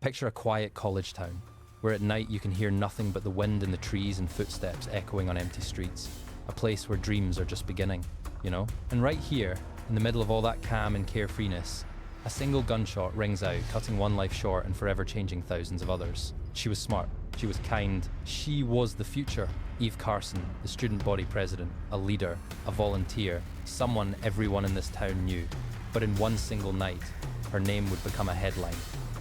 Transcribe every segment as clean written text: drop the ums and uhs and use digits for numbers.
Picture a quiet college town, where at night you can hear nothing but the wind in the trees and footsteps echoing on empty streets. A place where dreams are just beginning, you know? And right here, in the middle of all that calm and carefreeness, a single gunshot rings out, cutting one life short and forever changing thousands of others. She was smart. She was kind. She was the future. Eve Carson, the student body president, a leader, a volunteer, someone everyone in this town knew. But in one single night, her name would become a headline,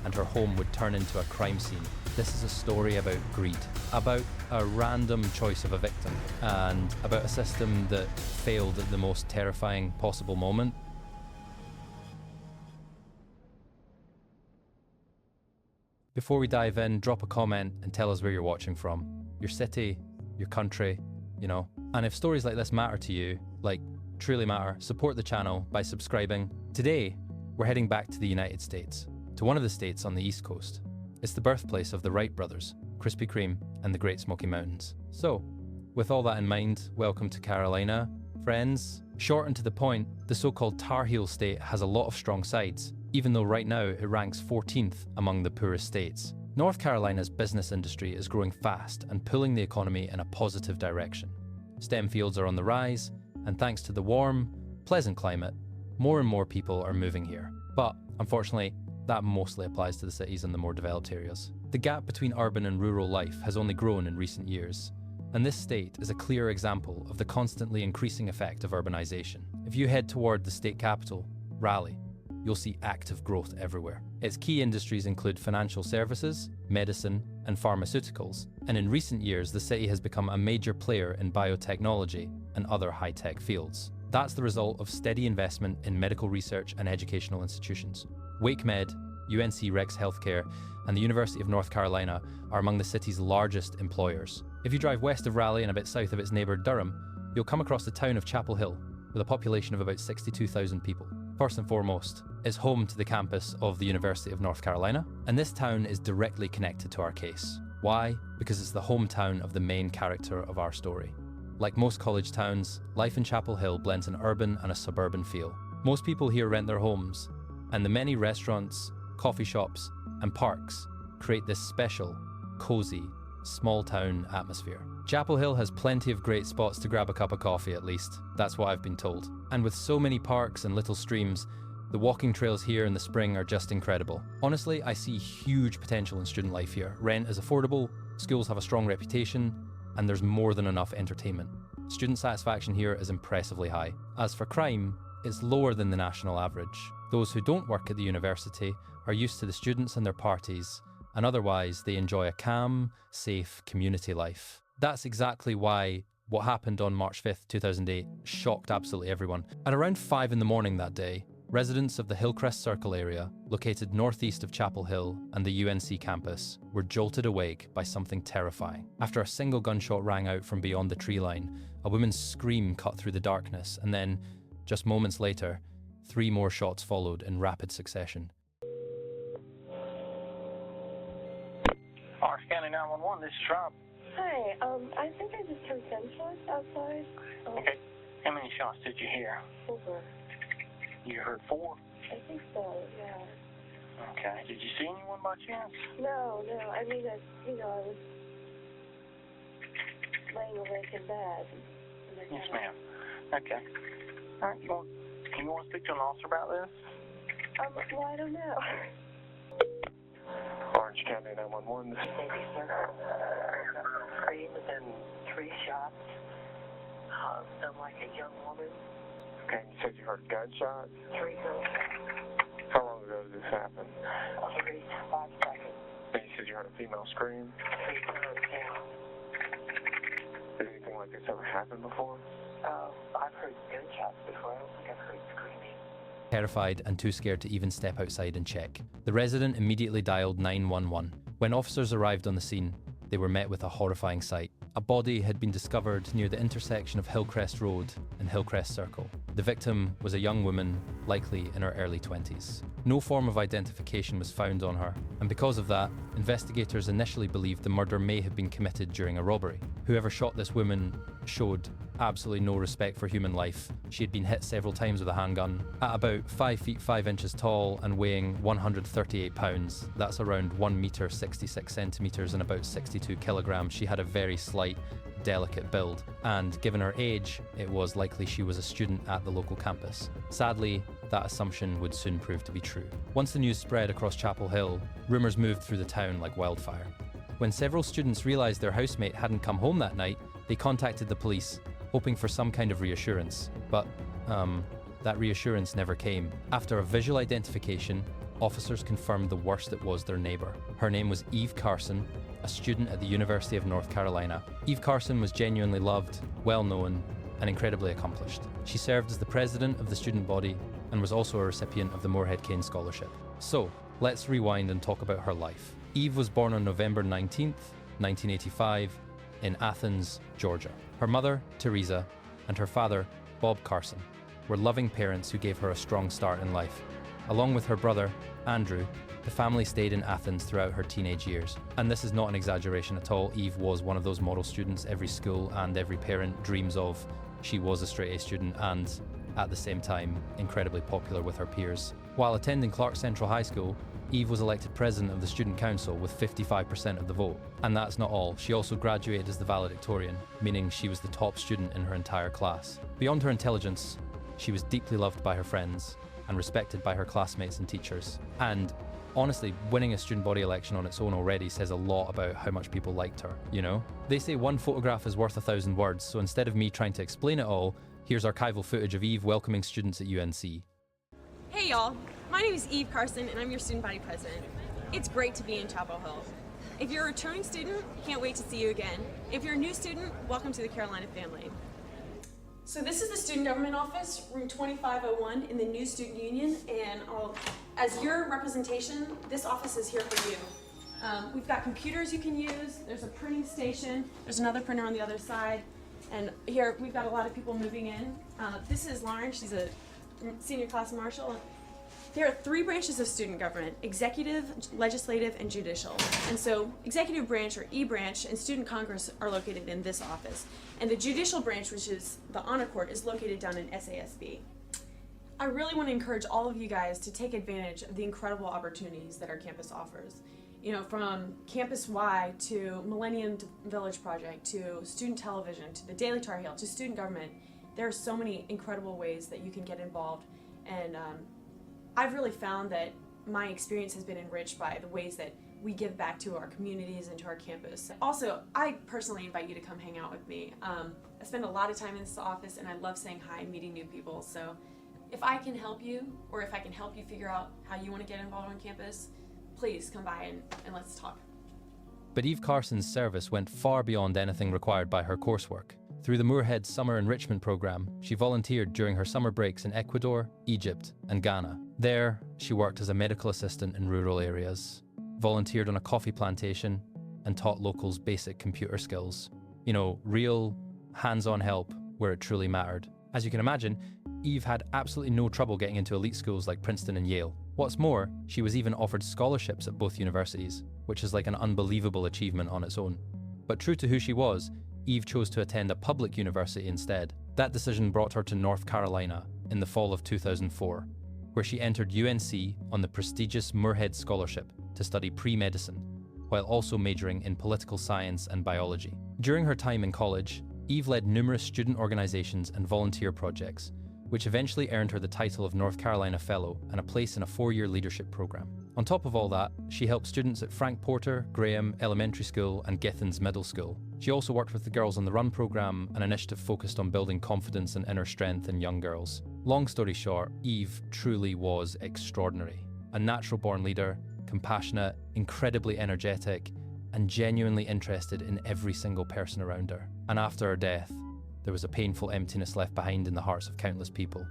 and her home would turn into a crime scene. This is a story about greed, about a random choice of a victim, and about a system that failed at the most terrifying possible moment. Before we dive in, drop a comment and tell us where you're watching from. Your city, your country, you know. And if stories like this matter to you, like truly matter, support the channel by subscribing. Today, we're heading back to the United States, to one of the states on the East Coast. It's the birthplace of the Wright brothers, Krispy Kreme, and the Great Smoky Mountains. So, with all that in mind, welcome to Carolina. Friends, short and to the point, the so-called Tar Heel state has a lot of strong sides, even though right now it ranks 14th among the poorest states. North Carolina's business industry is growing fast and pulling the economy in a positive direction. STEM fields are on the rise, and thanks to the warm, pleasant climate, more and more people are moving here. But, unfortunately, that mostly applies to the cities and the more developed areas. The gap between urban and rural life has only grown in recent years, and this state is a clear example of the constantly increasing effect of urbanization. If you head toward the state capital, Raleigh, you'll see active growth everywhere. Its key industries include financial services, medicine, and pharmaceuticals, and in recent years the city has become a major player in biotechnology and other high-tech fields. That's the result of steady investment in medical research and educational institutions. WakeMed, UNC Rex Healthcare, and the University of North Carolina are among the city's largest employers. If you drive west of Raleigh and a bit south of its neighbour Durham, you'll come across the town of Chapel Hill, with a population of about 62,000 people. First and foremost, it's home to the campus of the University of North Carolina, and this town is directly connected to our case. Why? Because it's the hometown of the main character of our story. Like most college towns, life in Chapel Hill blends an urban and a suburban feel. Most people here rent their homes, and the many restaurants, coffee shops, and parks create this special, cozy, small-town atmosphere. Chapel Hill has plenty of great spots to grab a cup of coffee at least, that's what I've been told. And with so many parks and little streams, the walking trails here in the spring are just incredible. Honestly, I see huge potential in student life here. Rent is affordable, schools have a strong reputation, and there's more than enough entertainment. Student satisfaction here is impressively high. As for crime, it's lower than the national average. Those who don't work at the university are used to the students and their parties, and otherwise they enjoy a calm, safe community life. That's exactly why what happened on March 5th, 2008 shocked absolutely everyone. At around 5 in the morning that day, residents of the Hillcrest Circle area, located northeast of Chapel Hill and the UNC campus, were jolted awake by something terrifying. After a single gunshot rang out from beyond the tree line, a woman's scream cut through the darkness, and then, just moments later, 3 more shots followed in rapid succession. Orange County 911, this is Rob. Hi, I think I just heard gunshots outside. Okay. How many shots did you hear? 4. You heard 4? I think so, yeah. Okay. Did you see anyone by chance? No, I mean, I was laying awake in bed. Yes, ma'am. Okay. All right, you want to speak to an officer about this? Well, I don't know. Orange County 911, this is Maybe, sir. Scream and 3 shots. Sound like a young woman. Okay, you said you heard gunshots? 3 gunshots. How long ago did this happen? 5 seconds. And you said you heard a female scream? 3 times, yeah. Did anything like this ever happen before? I've heard gunshots before. I don't think I've heard screaming. Terrified and too scared to even step outside and check, the resident immediately dialed 911. When officers arrived on the scene, they were met with a horrifying sight. A body had been discovered near the intersection of Hillcrest Road and Hillcrest Circle. The victim was a young woman, likely in her early 20s. No form of identification was found on her, and because of that, investigators initially believed the murder may have been committed during a robbery. Whoever shot this woman showed absolutely no respect for human life. She had been hit several times with a handgun. At about 5 feet 5 inches tall and weighing 138 pounds, that's around 1 meter 66 centimeters and about 62 kilograms, she had a very slight, delicate build, and given her age, it was likely she was a student at the local campus. Sadly, that assumption would soon prove to be true. Once the news spread across Chapel Hill, rumours moved through the town like wildfire. When several students realised their housemate hadn't come home that night, they contacted the police, hoping for some kind of reassurance. But, that reassurance never came. After a visual identification, officers confirmed the worst it was their neighbour. Her name was Eve Carson, a student at the University of North Carolina. Eve Carson was genuinely loved, well-known, and incredibly accomplished. She served as the president of the student body and was also a recipient of the Moorhead Kane Scholarship. So, let's rewind and talk about her life. Eve was born on November 19th, 1985, in Athens, Georgia. Her mother, Teresa, and her father, Bob Carson, were loving parents who gave her a strong start in life. Along with her brother, Andrew, the family stayed in Athens throughout her teenage years. And this is not an exaggeration at all. Eve was one of those model students every school and every parent dreams of. She was a straight A student and, at the same time, incredibly popular with her peers. While attending Clark Central High School, Eve was elected president of the student council with 55% of the vote. And that's not all. She also graduated as the valedictorian, meaning she was the top student in her entire class. Beyond her intelligence, she was deeply loved by her friends and respected by her classmates and teachers. And honestly, winning a student body election on its own already says a lot about how much people liked her, you know? They say one photograph is worth 1,000 words, so instead of me trying to explain it all, here's archival footage of Eve welcoming students at UNC. Hey y'all, my name is Eve Carson and I'm your student body president. It's great to be in Chapel Hill. If you're a returning student, can't wait to see you again. If you're a new student, welcome to the Carolina family. So this is the Student Government Office, room 2501 in the new Student Union, and as your representation, this office is here for you. We've got computers you can use, there's a printing station, there's another printer on the other side, and here we've got a lot of people moving in. This is Lauren, she's a senior class marshal. There are 3 branches of student government: executive, legislative, and judicial. And so executive branch, or E-branch, and student congress are located in this office. And the judicial branch, which is the honor court, is located down in SASB. I really want to encourage all of you guys to take advantage of the incredible opportunities that our campus offers. You know, from Campus Y to Millennium Village Project to student television to the Daily Tar Heel to student government, there are so many incredible ways that you can get involved. And I've really found that my experience has been enriched by the ways that we give back to our communities and to our campus. Also, I personally invite you to come hang out with me. I spend a lot of time in this office and I love saying hi and meeting new people. So if I can help you, or if I can help you figure out how you want to get involved on campus, please come by and let's talk. But Eve Carson's service went far beyond anything required by her coursework. Through the Moorhead Summer Enrichment Program, she volunteered during her summer breaks in Ecuador, Egypt, and Ghana. There, she worked as a medical assistant in rural areas, volunteered on a coffee plantation, and taught locals basic computer skills. You know, real, hands-on help where it truly mattered. As you can imagine, Eve had absolutely no trouble getting into elite schools like Princeton and Yale. What's more, she was even offered scholarships at both universities, which is like an unbelievable achievement on its own. But true to who she was, Eve chose to attend a public university instead. That decision brought her to North Carolina in the fall of 2004, where she entered UNC on the prestigious Moorhead Scholarship to study pre-medicine, while also majoring in political science and biology. During her time in college, Eve led numerous student organizations and volunteer projects, which eventually earned her the title of North Carolina Fellow and a place in a 4-year leadership program. On top of all that, she helped students at Frank Porter, Graham Elementary School and Githens Middle School. She also worked with the Girls on the Run program, an initiative focused on building confidence and inner strength in young girls. Long story short, Eve truly was extraordinary. A natural-born leader, compassionate, incredibly energetic, and genuinely interested in every single person around her. And after her death, there was a painful emptiness left behind in the hearts of countless people.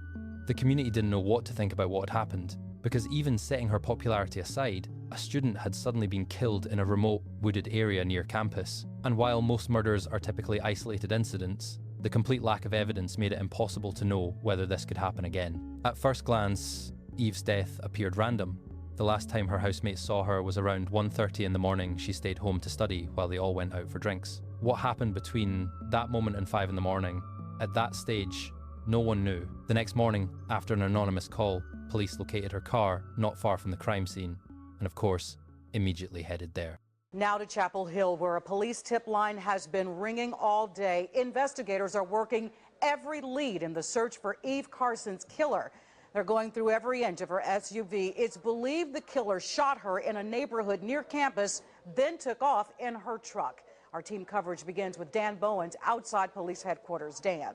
The community didn't know what to think about what had happened, because even setting her popularity aside, a student had suddenly been killed in a remote, wooded area near campus. And while most murders are typically isolated incidents, the complete lack of evidence made it impossible to know whether this could happen again. At first glance, Eve's death appeared random. The last time her housemates saw her was around 1:30 in the morning. She stayed home to study while they all went out for drinks. What happened between that moment and 5 in the morning? At that stage, no one knew. The next morning, after an anonymous call, police located her car not far from the crime scene, and of course, immediately headed there. Now to Chapel Hill, where a police tip line has been ringing all day. Investigators are working every lead in the search for Eve Carson's killer. They're going through every inch of her SUV. It's believed the killer shot her in a neighborhood near campus, then took off in her truck. Our team coverage begins with Dan Bowens outside police headquarters. Dan.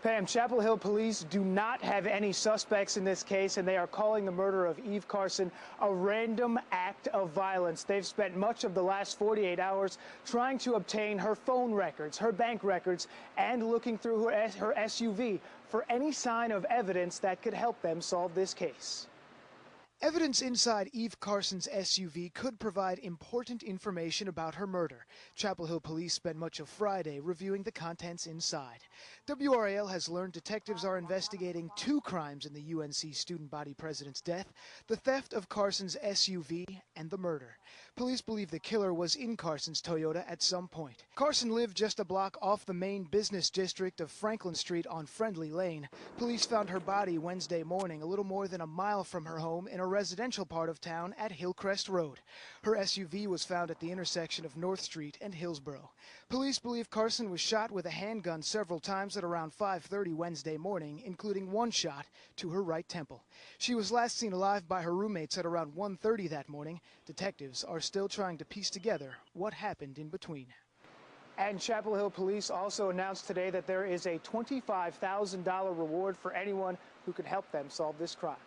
Pam, Chapel Hill police do not have any suspects in this case, and they are calling the murder of Eve Carson a random act of violence. They've spent much of the last 48 hours trying to obtain her phone records, her bank records, and looking through her SUV for any sign of evidence that could help them solve this case. Evidence inside Eve Carson's SUV could provide important information about her murder. Chapel Hill police spent much of Friday reviewing the contents inside. WRAL has learned detectives are investigating 2 crimes in the UNC student body president's death: the theft of Carson's SUV and the murder. Police believe the killer was in Carson's Toyota at some point. Carson lived just a block off the main business district of Franklin Street on Friendly Lane. Police found her body Wednesday morning a little more than a mile from her home in a residential part of town at Hillcrest Road. Her SUV was found at the intersection of North Street and Hillsborough. Police believe Carson was shot with a handgun several times at around 5:30 Wednesday morning, including 1 shot to her right temple. She was last seen alive by her roommates at around 1:30 that morning. Detectives are still trying to piece together what happened in between. And Chapel Hill police also announced today that there is a $25,000 reward for anyone who could help them solve this crime.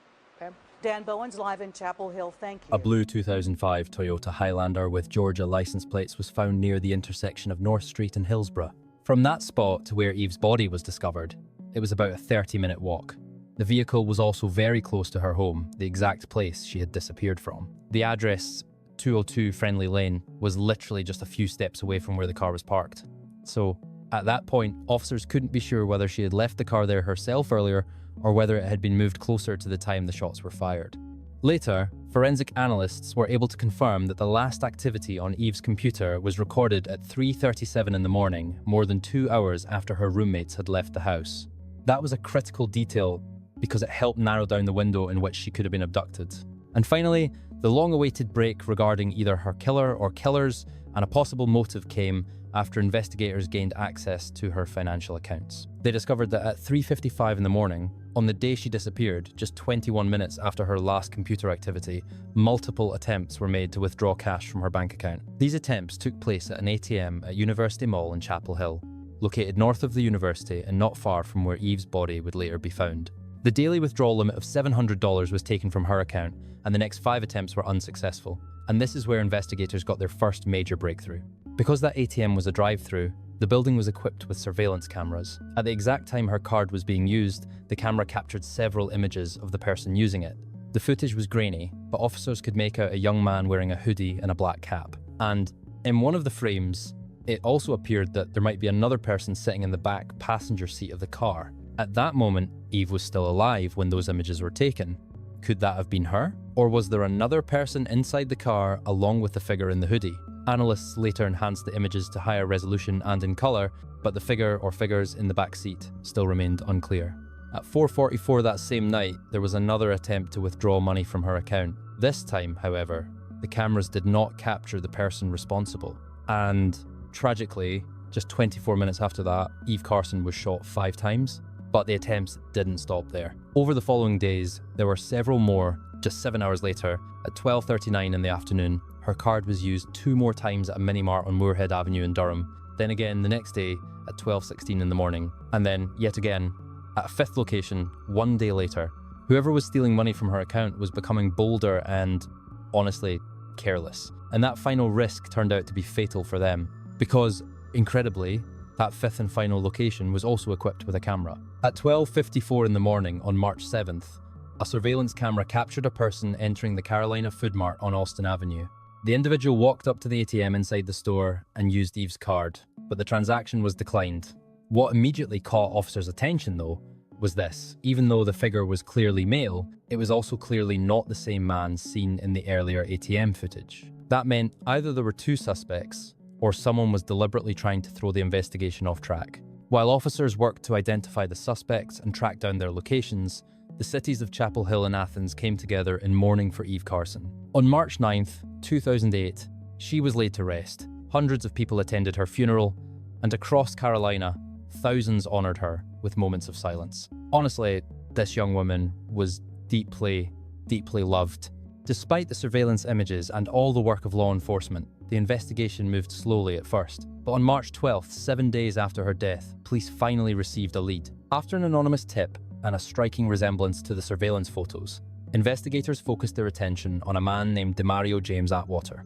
Pam? Dan Bowens live in Chapel Hill. Thank you. A blue 2005 Toyota Highlander with Georgia license plates was found near the intersection of North Street and Hillsborough. From that spot to where Eve's body was discovered, it was about a 30-minute walk. The vehicle was also very close to her home, the exact place she had disappeared from. The address, 202 Friendly Lane, was literally just a few steps away from where the car was parked. So, at that point, officers couldn't be sure whether she had left the car there herself earlier or whether it had been moved closer to the time the shots were fired. Later, forensic analysts were able to confirm that the last activity on Eve's computer was recorded at 3:37 in the morning, more than 2 hours after her roommates had left the house. That was a critical detail because it helped narrow down the window in which she could have been abducted. And finally, the long-awaited break regarding either her killer or killers and a possible motive came after investigators gained access to her financial accounts. They discovered that at 3:55 in the morning, on the day she disappeared, just 21 minutes after her last computer activity, multiple attempts were made to withdraw cash from her bank account. These attempts took place at an ATM at University Mall in Chapel Hill, located north of the university and not far from where Eve's body would later be found. The daily withdrawal limit of $700 was taken from her account, and the next 5 attempts were unsuccessful. And this is where investigators got their first major breakthrough. Because that ATM was a drive-through, the building was equipped with surveillance cameras. At the exact time her card was being used, the camera captured several images of the person using it. The footage was grainy, but officers could make out a young man wearing a hoodie and a black cap. And in one of the frames, it also appeared that there might be another person sitting in the back passenger seat of the car. At that moment, Eve was still alive when those images were taken. Could that have been her? Or was there another person inside the car along with the figure in the hoodie? Analysts later enhanced the images to higher resolution and in colour, but the figure or figures in the back seat still remained unclear. At 4:44 that same night, there was another attempt to withdraw money from her account. This time, however, the cameras did not capture the person responsible. And tragically, just 24 minutes after that, Eve Carson was shot 5 times. But the attempts didn't stop there. Over the following days, there were several more. Just 7 hours later, at 12:39 in the afternoon, her card was used 2 more times at a mini-mart on Moorhead Avenue in Durham. Then again the next day at 12:16 in the morning. And then, yet again, at a 5th location, 1 day later. Whoever was stealing money from her account was becoming bolder and, honestly, careless. And that final risk turned out to be fatal for them. Because, incredibly, that 5th and final location was also equipped with a camera. At 12:54 in the morning on March 7th, a surveillance camera captured a person entering the Carolina Food Mart on Austin Avenue. The individual walked up to the ATM inside the store and used Eve's card, but the transaction was declined. What immediately caught officers' attention, though, was this: even though the figure was clearly male, it was also clearly not the same man seen in the earlier ATM footage. That meant either there were two suspects, or someone was deliberately trying to throw the investigation off track. While officers worked to identify the suspects and track down their locations, the cities of Chapel Hill and Athens came together in mourning for Eve Carson. On March 9th, 2008, she was laid to rest. Hundreds of people attended her funeral, and across Carolina, thousands honored her with moments of silence. Honestly, this young woman was deeply, deeply loved. Despite the surveillance images and all the work of law enforcement, the investigation moved slowly at first. But on March 12th, 7 days after her death, police finally received a lead. After an anonymous tip and a striking resemblance to the surveillance photos, investigators focused their attention on a man named Demario James Atwater.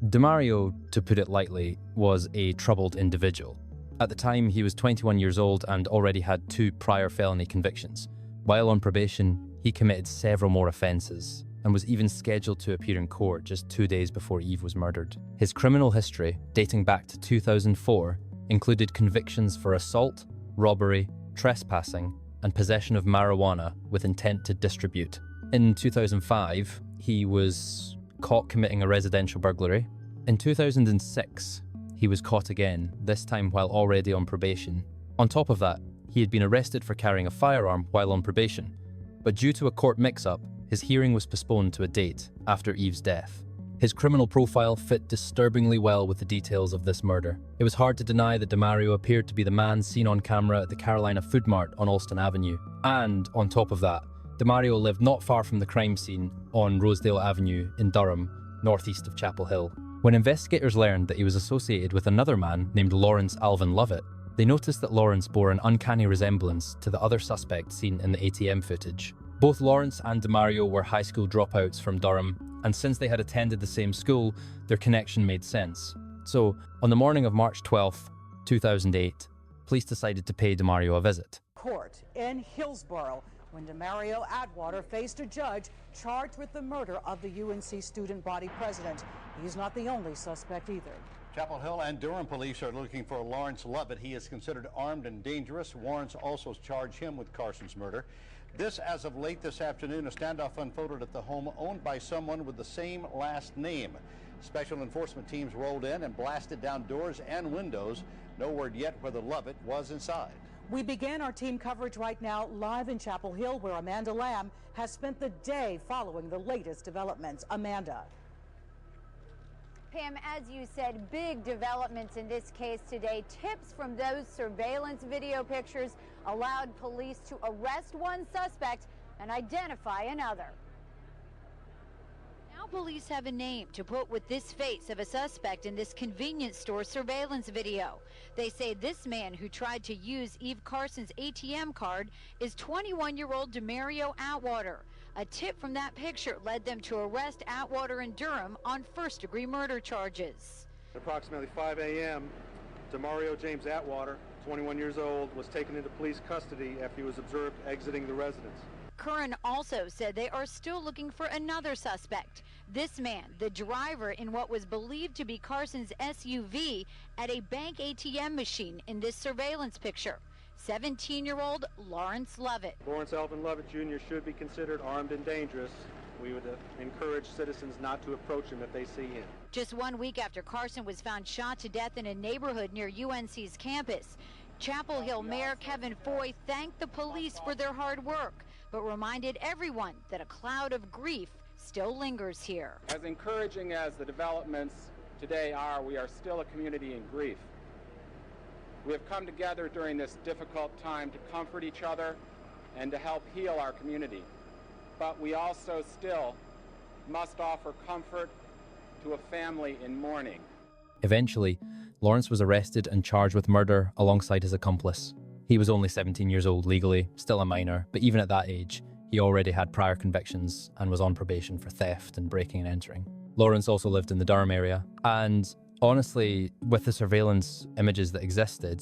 Demario, to put it lightly, was a troubled individual. At the time, he was 21 years old and already had 2 prior felony convictions. While on probation, he committed several more offences and was even scheduled to appear in court just 2 days before Eve was murdered. His criminal history, dating back to 2004, included convictions for assault, robbery, trespassing, and possession of marijuana with intent to distribute. In 2005, he was caught committing a residential burglary. In 2006, he was caught again, this time while already on probation. On top of that, he had been arrested for carrying a firearm while on probation, but due to a court mix-up, his hearing was postponed to a date after Eve's death. His criminal profile fit disturbingly well with the details of this murder. It was hard to deny that Demario appeared to be the man seen on camera at the Carolina Food Mart on Alston Avenue. And, on top of that, Demario lived not far from the crime scene on Rosedale Avenue in Durham, northeast of Chapel Hill. When investigators learned that he was associated with another man named Lawrence Alvin Lovett, they noticed that Lawrence bore an uncanny resemblance to the other suspect seen in the ATM footage. Both Lawrence and Demario were high school dropouts from Durham, and since they had attended the same school, their connection made sense. So, on the morning of March 12th, 2008, police decided to pay Demario a visit. Court in Hillsborough when Demario Atwater faced a judge charged with the murder of the UNC student body president. He's not the only suspect either. Chapel Hill and Durham police are looking for Lawrence Lovett. He is considered armed and dangerous. Warrants also charge him with Carson's murder. This, as of late this afternoon, a standoff unfolded at the home owned by someone with the same last name. Special enforcement teams rolled in and blasted down doors and windows. No word yet whether Lovett was inside. We began our team coverage right now live in Chapel Hill, where Amanda Lamb has spent the day following the latest developments. Amanda. Pam, as you said, big developments in this case today. Tips from those surveillance video pictures allowed police to arrest one suspect and identify another. Now police have a name to put with this face of a suspect in this convenience store surveillance video. They say this man who tried to use Eve Carson's ATM card is 21-year-old Demario Atwater. A tip from that picture led them to arrest Atwater in Durham on first-degree murder charges. At approximately 5 a.m., Demario James Atwater, 21 years old, was taken into police custody after he was observed exiting the residence. Curran also said they are still looking for another suspect. This man, the driver in what was believed to be Carson's SUV at a bank ATM machine in this surveillance picture. 17-year-old Lawrence Lovett. Lawrence Alvin Lovett Jr. should be considered armed and dangerous. We would encourage citizens not to approach him if they see him. Just 1 week after Carson was found shot to death in a neighborhood near UNC's campus, Chapel Hill Mayor Kevin Foy thanked the police for their hard work, but reminded everyone that a cloud of grief still lingers here. As encouraging as the developments today are, we are still a community in grief. We have come together during this difficult time to comfort each other and to help heal our community. But we also still must offer comfort to a family in mourning. Eventually, Lawrence was arrested and charged with murder alongside his accomplice. He was only 17 years old legally, still a minor, but even at that age, he already had prior convictions and was on probation for theft and breaking and entering. Lawrence also lived in the Durham area, and honestly, with the surveillance images that existed,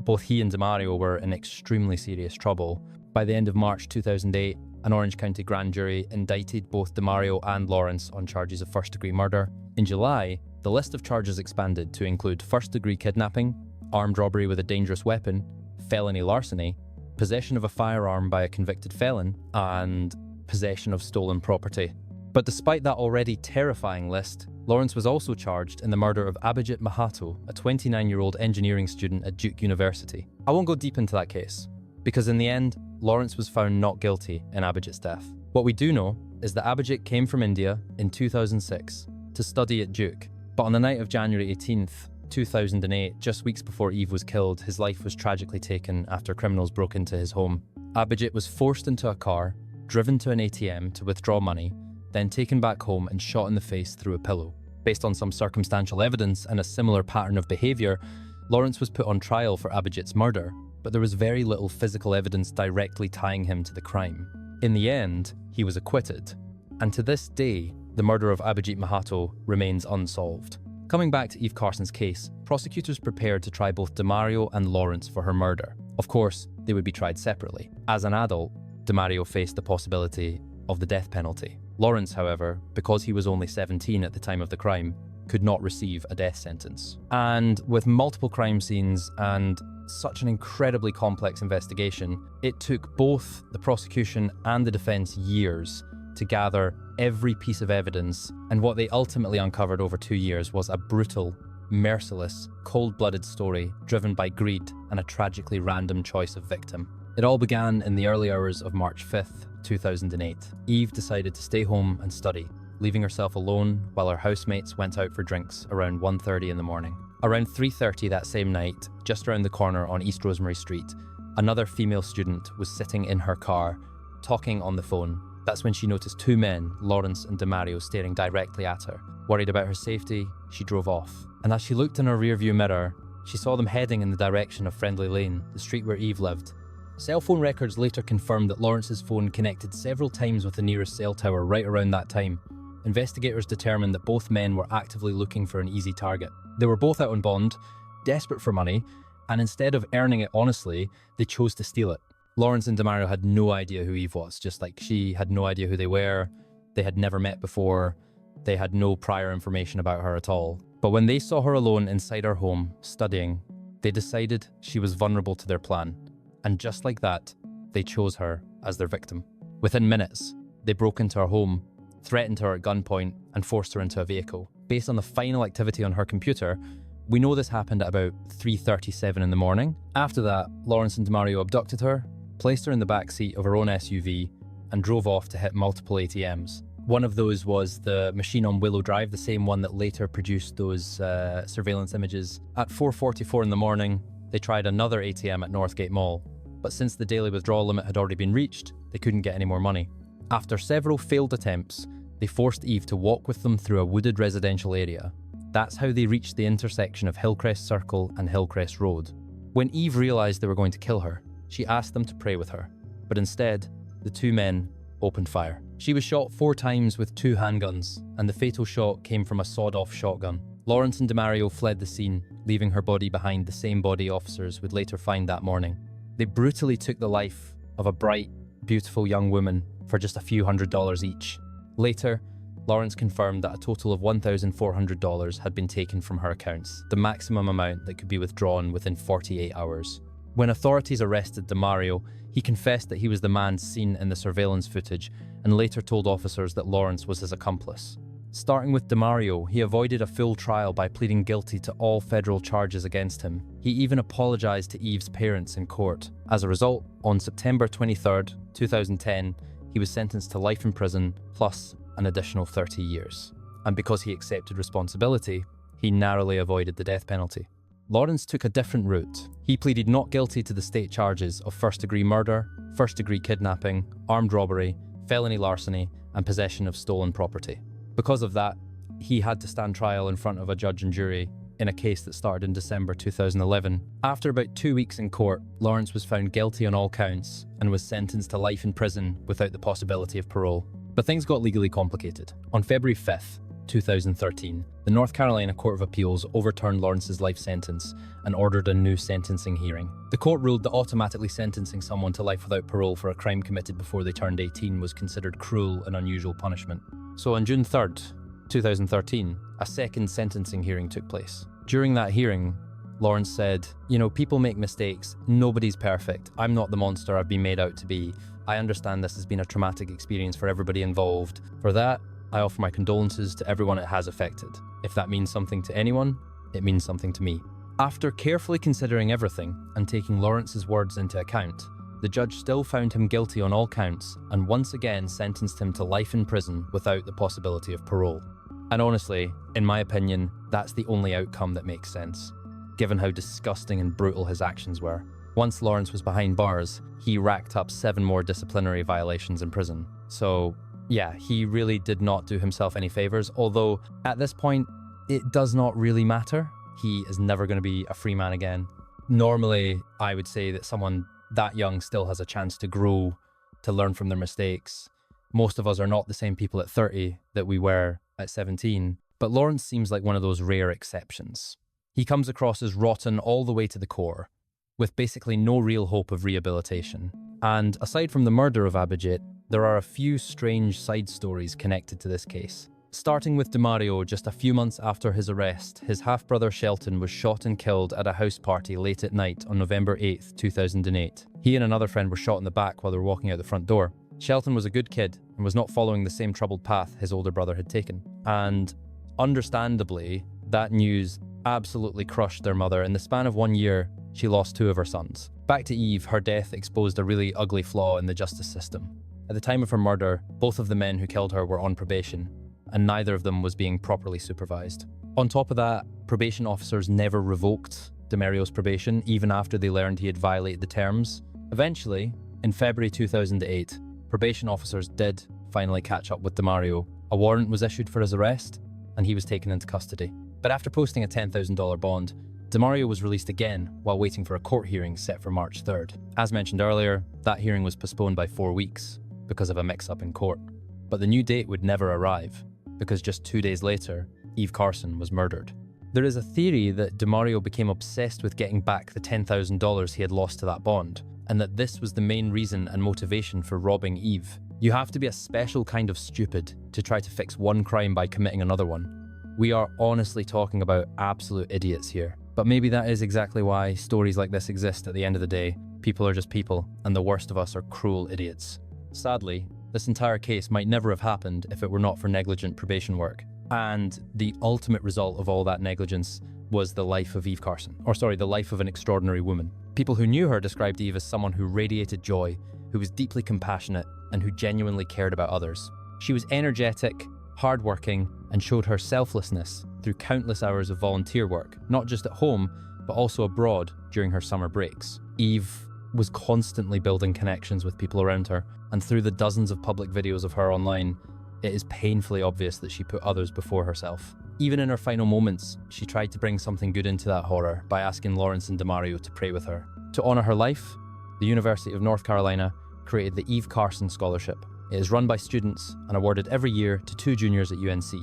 both he and Demario were in extremely serious trouble. By the end of March 2008, an Orange County grand jury indicted both Demario and Lawrence on charges of first-degree murder. In July, the list of charges expanded to include first-degree kidnapping, armed robbery with a dangerous weapon, felony larceny, possession of a firearm by a convicted felon, and possession of stolen property. But despite that already terrifying list, Lawrence was also charged in the murder of Abhijit Mahato, a 29-year-old engineering student at Duke University. I won't go deep into that case, because in the end, Lawrence was found not guilty in Abhijit's death. What we do know is that Abhijit came from India in 2006 to study at Duke, but on the night of January 18th, 2008, just weeks before Eve was killed, his life was tragically taken after criminals broke into his home. Abhijit was forced into a car, driven to an ATM to withdraw money, then taken back home and shot in the face through a pillow. Based on some circumstantial evidence and a similar pattern of behaviour, Lawrence was put on trial for Abhijit's murder, but there was very little physical evidence directly tying him to the crime. In the end, he was acquitted, and to this day, the murder of Abhijit Mahato remains unsolved. Coming back to Eve Carson's case, prosecutors prepared to try both DeMario and Lawrence for her murder. Of course, they would be tried separately. As an adult, DeMario faced the possibility of the death penalty. Lawrence, however, because he was only 17 at the time of the crime, could not receive a death sentence. And with multiple crime scenes and such an incredibly complex investigation, it took both the prosecution and the defense years to gather every piece of evidence, and what they ultimately uncovered over 2 years was a brutal, merciless, cold-blooded story driven by greed and a tragically random choice of victim. It all began in the early hours of March 5th, 2008. Eve decided to stay home and study, leaving herself alone while her housemates went out for drinks around 1:30 in the morning. Around 3:30 that same night, just around the corner on East Rosemary Street, another female student was sitting in her car, talking on the phone. That's when she noticed two men, Lawrence and DeMario, staring directly at her. Worried about her safety, she drove off. And as she looked in her rearview mirror, she saw them heading in the direction of Friendly Lane, the street where Eve lived. Cell phone records later confirmed that Lawrence's phone connected several times with the nearest cell tower right around that time. Investigators determined that both men were actively looking for an easy target. They were both out on bond, desperate for money, and instead of earning it honestly, they chose to steal it. Lawrence and DeMario had no idea who Eve was, just like she had no idea who they were. They had never met before. They had no prior information about her at all. But when they saw her alone inside her home, studying, they decided she was vulnerable to their plan. And just like that, they chose her as their victim. Within minutes, they broke into her home, threatened her at gunpoint, and forced her into a vehicle. Based on the final activity on her computer, we know this happened at about 3:37 in the morning. After that, Lawrence and DeMario abducted her, placed her in the back seat of her own SUV, and drove off to hit multiple ATMs. One of those was the machine on Willow Drive, the same one that later produced those surveillance images. At 4:44 in the morning, they tried another ATM at Northgate Mall, but since the daily withdrawal limit had already been reached, they couldn't get any more money. After several failed attempts, they forced Eve to walk with them through a wooded residential area. That's how they reached the intersection of Hillcrest Circle and Hillcrest Road. When Eve realised they were going to kill her, she asked them to pray with her, but instead, the two men opened fire. She was shot 4 times with 2 handguns, and the fatal shot came from a sawed-off shotgun. Lawrence and DeMario fled the scene, leaving her body behind, the same body officers would later find that morning. They brutally took the life of a bright, beautiful young woman for just a few $100s each. Later, Lawrence confirmed that a total of $1,400 had been taken from her accounts, the maximum amount that could be withdrawn within 48 hours. When authorities arrested DeMario, he confessed that he was the man seen in the surveillance footage and later told officers that Lawrence was his accomplice. Starting with DeMario, he avoided a full trial by pleading guilty to all federal charges against him. He even apologized to Eve's parents in court. As a result, on September 23rd, 2010, he was sentenced to life in prison plus an additional 30 years. And because he accepted responsibility, he narrowly avoided the death penalty. Lawrence took a different route. He pleaded not guilty to the state charges of first-degree murder, first-degree kidnapping, armed robbery, felony larceny, and possession of stolen property. Because of that, he had to stand trial in front of a judge and jury in a case that started in December 2011. After about 2 weeks in court, Lawrence was found guilty on all counts and was sentenced to life in prison without the possibility of parole. But things got legally complicated. On February 5th, 2013, the North Carolina Court of Appeals overturned Lawrence's life sentence and ordered a new sentencing hearing. The court ruled that automatically sentencing someone to life without parole for a crime committed before they turned 18 was considered cruel and unusual punishment. So on June 3rd, 2013, a second sentencing hearing took place. During that hearing, Lawrence said, "You know, people make mistakes. Nobody's perfect. I'm not the monster I've been made out to be. I understand this has been a traumatic experience for everybody involved. For that, I offer my condolences to everyone it has affected. If that means something to anyone, it means something to me." After carefully considering everything and taking Lawrence's words into account, the judge still found him guilty on all counts and once again sentenced him to life in prison without the possibility of parole. And honestly, in my opinion, that's the only outcome that makes sense, given how disgusting and brutal his actions were. Once Lawrence was behind bars, he racked up 7 more disciplinary violations in prison. So yeah, he really did not do himself any favors, although at this point, it does not really matter. He is never going to be a free man again. Normally, I would say that someone that young still has a chance to grow, to learn from their mistakes. Most of us are not the same people at 30 that we were at 17, but Lawrence seems like one of those rare exceptions. He comes across as rotten all the way to the core, with basically no real hope of rehabilitation. And aside from the murder of Abhijit, there are a few strange side stories connected to this case. Starting with DeMario, just a few months after his arrest, his half-brother Shelton was shot and killed at a house party late at night on November 8th, 2008. He and another friend were shot in the back while they were walking out the front door. Shelton was a good kid and was not following the same troubled path his older brother had taken. And understandably, that news absolutely crushed their mother. In the span of 1 year, she lost 2 of her sons. Back to Eve, her death exposed a really ugly flaw in the justice system. At the time of her murder, both of the men who killed her were on probation, and neither of them was being properly supervised. On top of that, probation officers never revoked DeMario's probation, even after they learned he had violated the terms. Eventually, in February 2008, probation officers did finally catch up with DeMario. A warrant was issued for his arrest, and he was taken into custody. But after posting a $10,000 bond, DeMario was released again while waiting for a court hearing set for March 3rd. As mentioned earlier, that hearing was postponed by 4 weeks because of a mix-up in court. But the new date would never arrive, because just 2 days later, Eve Carson was murdered. There is a theory that DeMario became obsessed with getting back the $10,000 he had lost to that bond, and that this was the main reason and motivation for robbing Eve. You have to be a special kind of stupid to try to fix one crime by committing another one. We are honestly talking about absolute idiots here. But maybe that is exactly why stories like this exist at the end of the day. People are just people, and the worst of us are cruel idiots. Sadly, this entire case might never have happened if it were not for negligent probation work. And the ultimate result of all that negligence was the life of Eve Carson. The life of an extraordinary woman. People who knew her described Eve as someone who radiated joy, who was deeply compassionate, and who genuinely cared about others. She was energetic, hardworking, and showed her selflessness through countless hours of volunteer work, not just at home, but also abroad during her summer breaks. Eve was constantly building connections with people around her, and through the dozens of public videos of her online, it is painfully obvious that she put others before herself. Even in her final moments, she tried to bring something good into that horror by asking Lawrence and DeMario to pray with her. To honor her life, the University of North Carolina created the Eve Carson Scholarship. It is run by students and awarded every year to 2 juniors at UNC.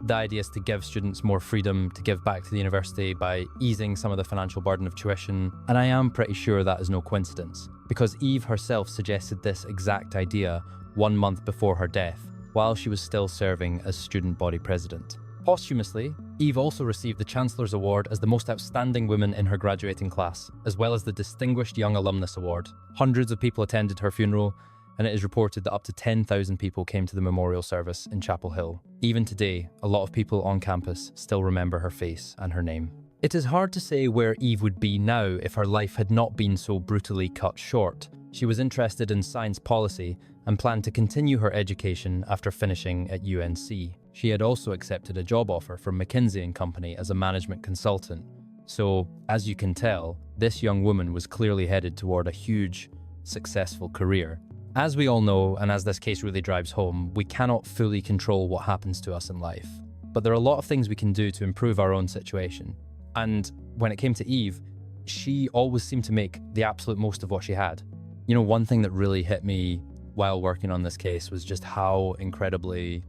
The idea is to give students more freedom to give back to the university by easing some of the financial burden of tuition, and I am pretty sure that is no coincidence, because Eve herself suggested this exact idea 1 month before her death, while she was still serving as student body president. Posthumously, Eve also received the Chancellor's Award as the most outstanding woman in her graduating class, as well as the Distinguished Young Alumnus Award. Hundreds of people attended her funeral, and it is reported that up to 10,000 people came to the memorial service in Chapel Hill. Even today, a lot of people on campus still remember her face and her name. It is hard to say where Eve would be now if her life had not been so brutally cut short. She was interested in science policy and planned to continue her education after finishing at UNC. She had also accepted a job offer from McKinsey & Company as a management consultant. So, as you can tell, this young woman was clearly headed toward a huge, successful career. As we all know, and as this case really drives home, we cannot fully control what happens to us in life. But there are a lot of things we can do to improve our own situation. And when it came to Eve, she always seemed to make the absolute most of what she had. You know, one thing that really hit me while working on this case was just how incredibly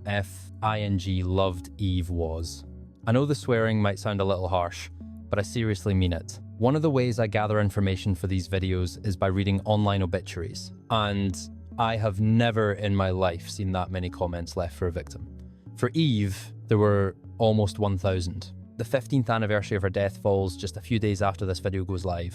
F-I-N-G loved Eve was. I know the swearing might sound a little harsh, but I seriously mean it. One of the ways I gather information for these videos is by reading online obituaries, and I have never in my life seen that many comments left for a victim. For Eve, there were almost 1,000. The 15th anniversary of her death falls just a few days after this video goes live,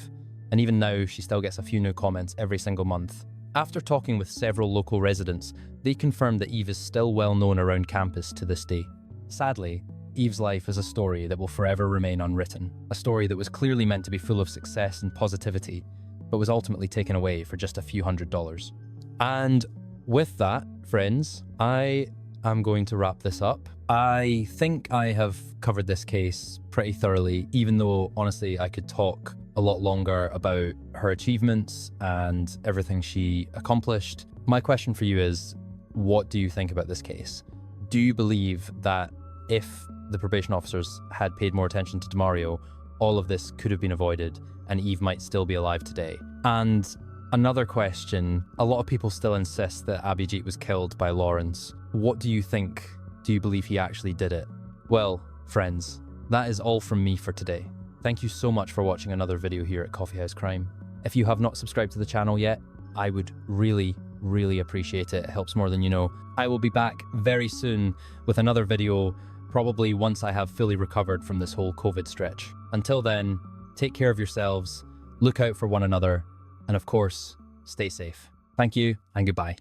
and even now she still gets a few new comments every single month. After talking with several local residents, they confirmed that Eve is still well known around campus to this day. Sadly, Eve's life is a story that will forever remain unwritten, a story that was clearly meant to be full of success and positivity, but was ultimately taken away for just a few $100s. And with that, friends, I am going to wrap this up. I think I have covered this case pretty thoroughly, even though honestly I could talk a lot longer about her achievements and everything she accomplished. My question for you is, what do you think about this case? Do you believe that if the probation officers had paid more attention to Demario, all of this could have been avoided and Eve might still be alive today? And another question, a lot of people still insist that Abhijit was killed by Lawrence. What do you think? Do you believe he actually did it? Well, friends, that is all from me for today. Thank you so much for watching another video here at Coffee House Crime. If you have not subscribed to the channel yet, I would really appreciate it. It helps more than you know. I will be back very soon with another video, probably once I have fully recovered from this whole COVID stretch. Until then, take care of yourselves, look out for one another, and of course, stay safe. Thank you and goodbye.